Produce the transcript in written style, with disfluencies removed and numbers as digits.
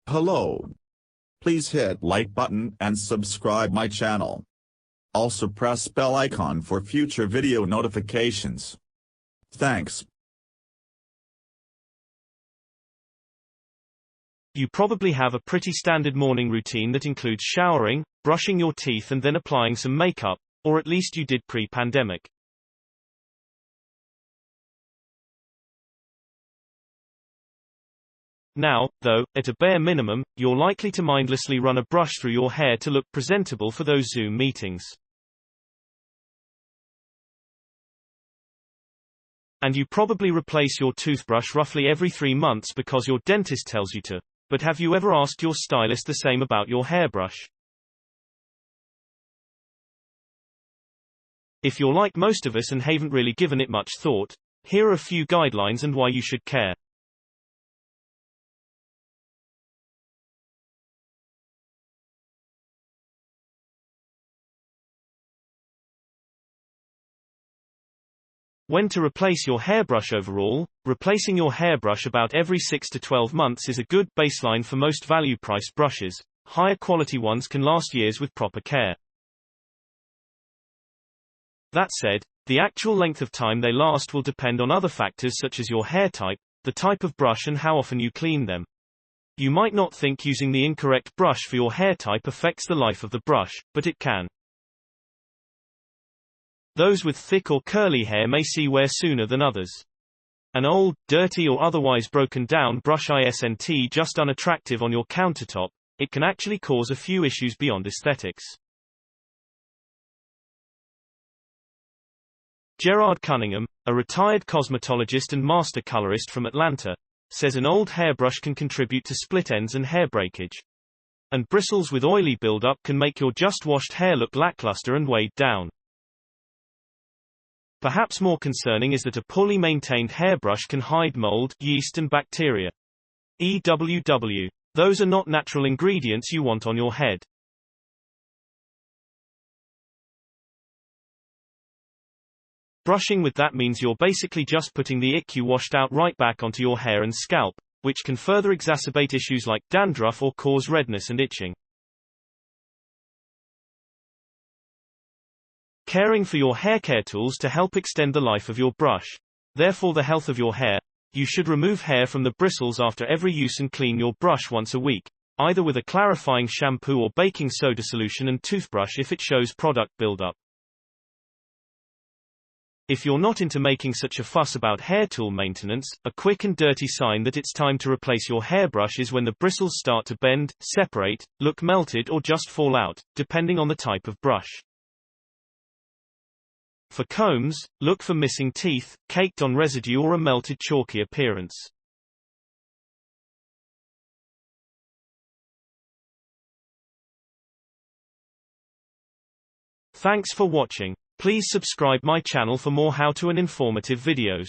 Hello. Please hit like button and subscribe my channel. Also press bell icon for future video notifications. Thanks. You probably have a pretty standard morning routine that includes showering, brushing your teeth and then applying some makeup, or at least you did pre-pandemic. Now, though, at a bare minimum, you're likely to mindlessly run a brush through your hair to look presentable for those Zoom meetings. And you probably replace your toothbrush roughly every 3 months because your dentist tells you to. But have you ever asked your stylist the same about your hairbrush? If you're like most of us and haven't really given it much thought, here are a few guidelines and why you should care. When to replace your hairbrush overall. Replacing your hairbrush about every 6 to 12 months is a good baseline for most value-priced brushes. Higher quality ones can last years with proper care. That said, the actual length of time they last will depend on other factors such as your hair type, the type of brush and how often you clean them. You might not think using the incorrect brush for your hair type affects the life of the brush, but it can. Those with thick or curly hair may see wear sooner than others. An old, dirty or otherwise broken down brush isn't just unattractive on your countertop, it can actually cause a few issues beyond aesthetics. Gerard Cunningham, a retired cosmetologist and master colorist from Atlanta, says an old hairbrush can contribute to split ends and hair breakage. And bristles with oily buildup can make your just washed hair look lackluster and weighed down. Perhaps more concerning is that a poorly maintained hairbrush can hide mold, yeast and bacteria. EWW. Those are not natural ingredients you want on your head. Brushing with that means you're basically just putting the ick you washed out right back onto your hair and scalp, which can further exacerbate issues like dandruff or cause redness and itching. Caring for your hair care tools to help extend the life of your brush. Therefore the health of your hair. You should remove hair from the bristles after every use and clean your brush once a week, either with a clarifying shampoo or baking soda solution and toothbrush if it shows product buildup. If you're not into making such a fuss about hair tool maintenance, a quick and dirty sign that it's time to replace your hairbrush is when the bristles start to bend, separate, look melted or just fall out, depending on the type of brush. For combs, look for missing teeth, caked on residue or a melted chalky appearance. Thanks for watching. Please subscribe my channel for more how-to and informative videos.